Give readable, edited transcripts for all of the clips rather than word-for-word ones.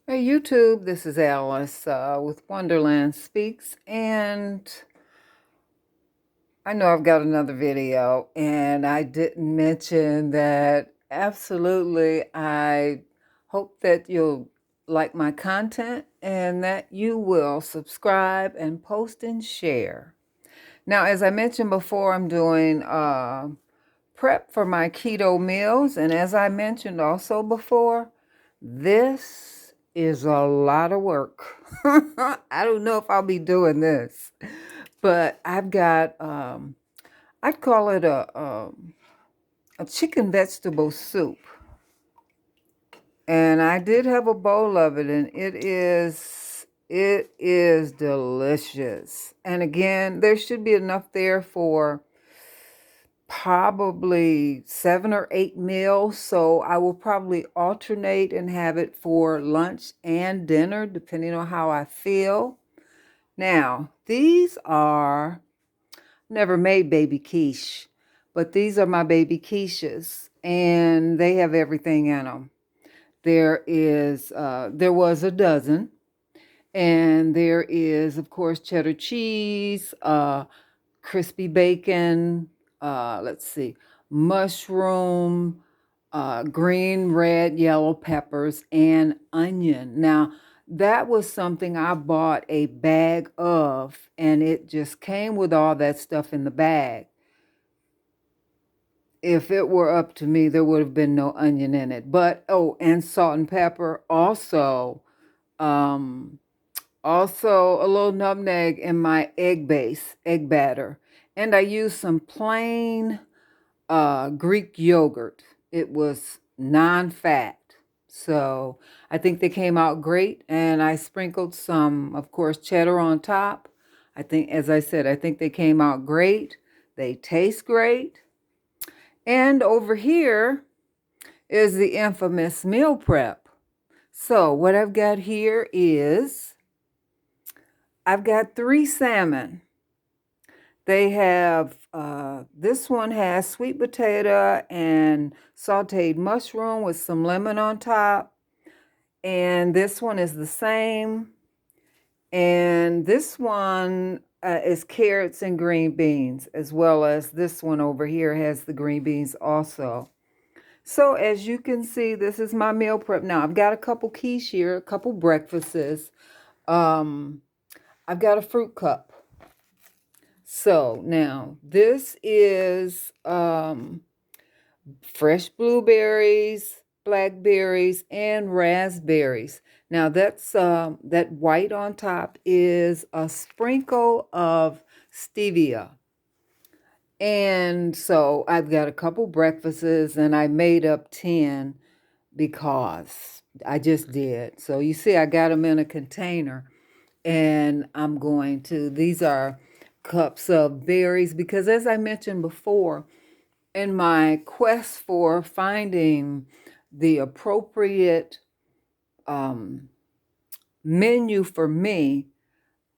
Hey YouTube, this is Alice with Wonderland Speaks, and I know I've got another video, and I didn't mention that absolutely I hope that you'll like my content and that you will subscribe and post and share. Now, as I mentioned before, I'm doing prep for my keto meals, and as I mentioned also before, this is a lot of work. I don't know if I'll be doing this, but I've got, I'd call it a chicken vegetable soup. And I did have a bowl of it, and it is delicious. And again, there should be enough there for probably 7 or 8 meals. So I will probably alternate and have it for lunch and dinner, depending on how I feel. Now, these are never made baby quiche, but these are my baby quiches, and they have everything in them. There was a dozen, and there is, of course, cheddar cheese, crispy bacon, let's see, mushroom, green, red, yellow peppers, and onion. Now, that was something I bought a bag of, and it just came with all that stuff in the bag. If it were up to me, there would have been no onion in it. But, oh, and salt and pepper also. Um, Also, a little nutmeg in my egg batter. And I used some plain Greek yogurt. It was non-fat. So I think they came out great. And I sprinkled some, of course, cheddar on top. I think, as I said, I think they came out great. They taste great. And over here is the infamous meal prep. So what I've got here is I've got 3 salmon. They have, this one has sweet potato and sauteed mushroom with some lemon on top. And this one is the same. And this one is carrots and green beans, as well as this one over here has the green beans also. So as you can see, this is my meal prep. Now, I've got a couple quiche here, a couple breakfasts. I've got a fruit cup. So now this is fresh blueberries, blackberries, and raspberries. Now that's that white on top is a sprinkle of stevia. And so I've got a couple breakfasts, and I made up 10 because I just did. So you see, I got them in a container, and these are cups of berries because, as I mentioned before, in my quest for finding the appropriate um, menu for me,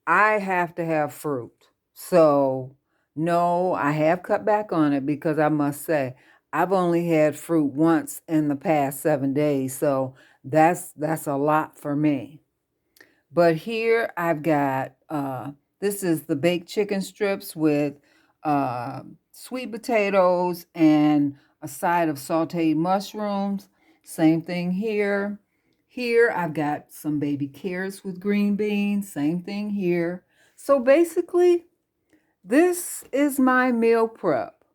I have to have fruit. So, no, I have cut back on it because I must say, I've only had fruit once in the past 7 days. So that's a lot for me. But here I've got, this is the baked chicken strips with sweet potatoes and a side of sauteed mushrooms. Same thing here. Here I've got some baby carrots with green beans. Same thing here. So basically, this is my meal prep.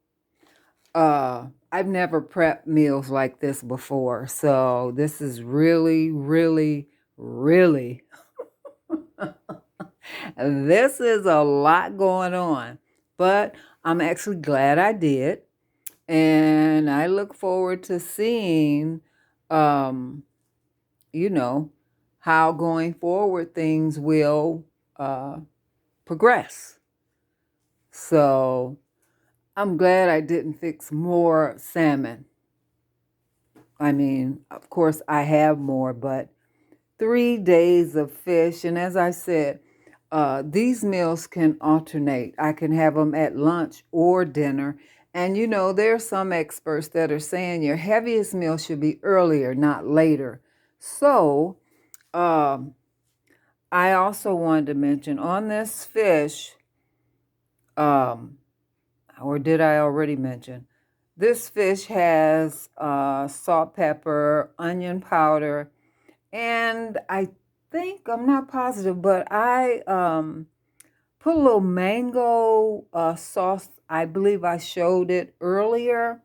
I've never prepped meals like this before. So this is really, really, really this is a lot going on, but I'm actually glad I did. And I look forward to seeing, um, you know, how going forward things will progress. So I'm glad I didn't fix more salmon. I mean, of course, I have more, but 3 days of fish. And as I said, these meals can alternate. I can have them at lunch or dinner. And you know, there are some experts that are saying your heaviest meal should be earlier, not later. So Um, I also wanted to mention on this fish, um, or did I already mention? This fish has salt, pepper, onion powder, and I think, I'm not positive, but I put a little mango sauce. I believe I showed it earlier.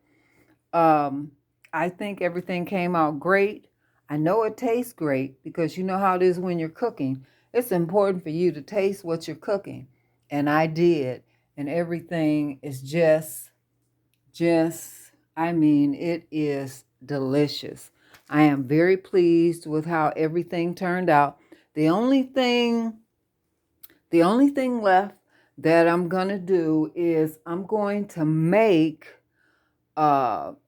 Um, I think everything came out great. I know it tastes great because you know how it is when you're cooking. It's important for you to taste what you're cooking. And I did. And everything is I mean, it is delicious. I am very pleased with how everything turned out. The only thing, the only thing left that I'm gonna do is I'm going to make up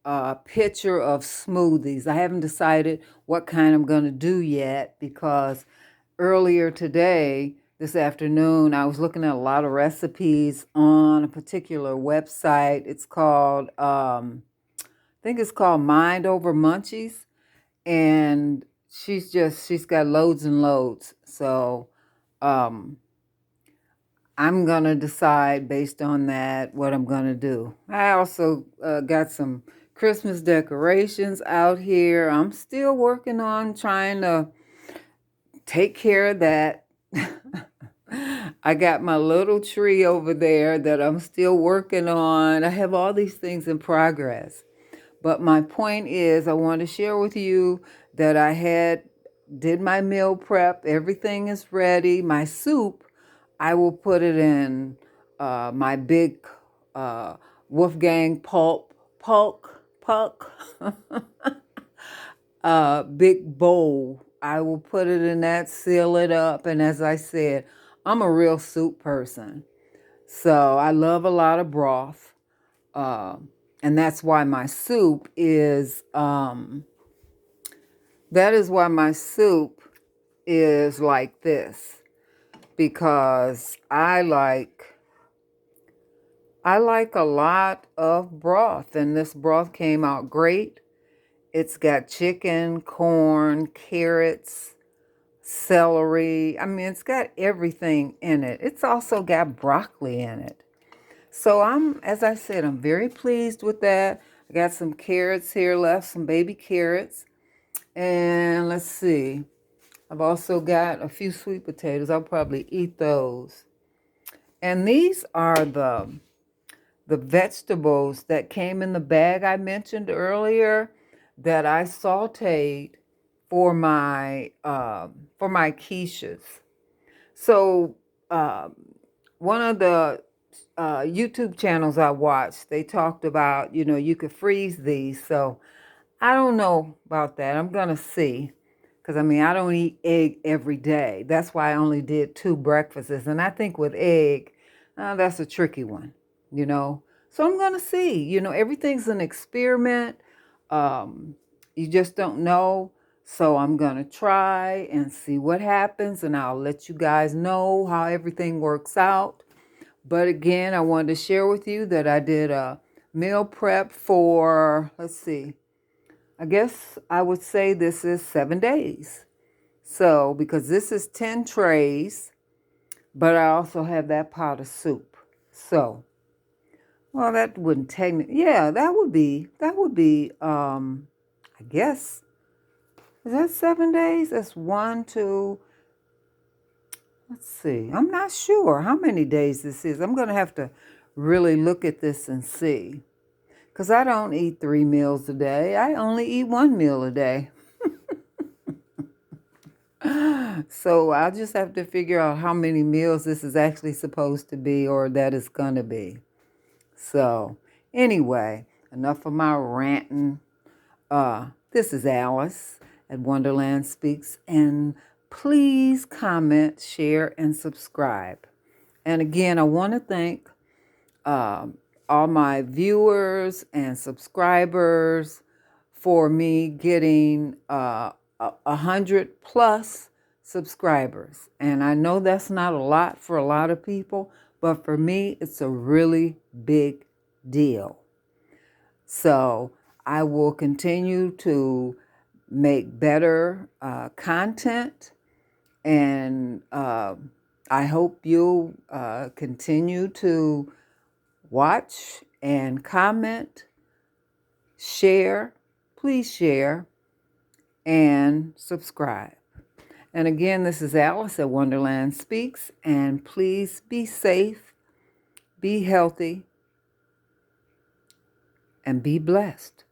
a pitcher of smoothies. I haven't decided what kind I'm going to do yet because earlier today, this afternoon, I was looking at a lot of recipes on a particular website. It's called, I think it's called Mind Over Munchies. And she's got loads and loads. So, um, I'm going to decide based on that what I'm going to do. I also got some Christmas decorations out here. I'm still working on trying to take care of that. I got my little tree over there that I'm still working on. I have all these things in progress. But my point is, I want to share with you that did my meal prep. Everything is ready. My soup, I will put it in my big Wolfgang Puck big bowl. I will put it in that, seal it up, and as I said, I'm a real soup person, so I love a lot of broth. Uh, and that's why my soup is like this, because I like a lot of broth, and this broth came out great. It's got chicken, corn, carrots, celery. I mean, it's got everything in it. It's also got broccoli in it. So as I said, I'm very pleased with that. I got some carrots here left, some baby carrots. And let's see. I've also got a few sweet potatoes. I'll probably eat those. And these are the vegetables that came in the bag I mentioned earlier that I sauteed for my quiches. So one of the YouTube channels I watched, they talked about, you could freeze these. So I don't know about that. I'm going to see. Because, I mean, I don't eat egg every day. That's why I only did 2 breakfasts. And I think with egg, that's a tricky one. So I'm going to see. Everything's an experiment. You just don't know. So I'm going to try and see what happens. And I'll let you guys know how everything works out. But again, I wanted to share with you that I did a meal prep for, let's see, I guess I would say this is 7 days. So, because this is 10 trays, but I also have that pot of soup. So, well, that wouldn't technically, yeah, I guess, is that 7 days? That's 1, 2, let's see. I'm not sure how many days this is. I'm going to have to really look at this and see. Because I don't eat 3 meals a day. I only eat 1 meal a day. So I'll just have to figure out how many meals this is actually supposed to be or that it's going to be. So anyway, enough of my ranting. This is Alice at Wonderland Speaks. And please comment, share, and subscribe. And again, I want to thank all my viewers and subscribers for me getting 100 plus subscribers. And I know that's not a lot for a lot of people, but for me, it's a really big deal. So I will continue to make better content. And I hope you'll continue to watch and comment, share, please share, and subscribe. And again, this is Alice at Wonderland Speaks, and please be safe, be healthy, and be blessed.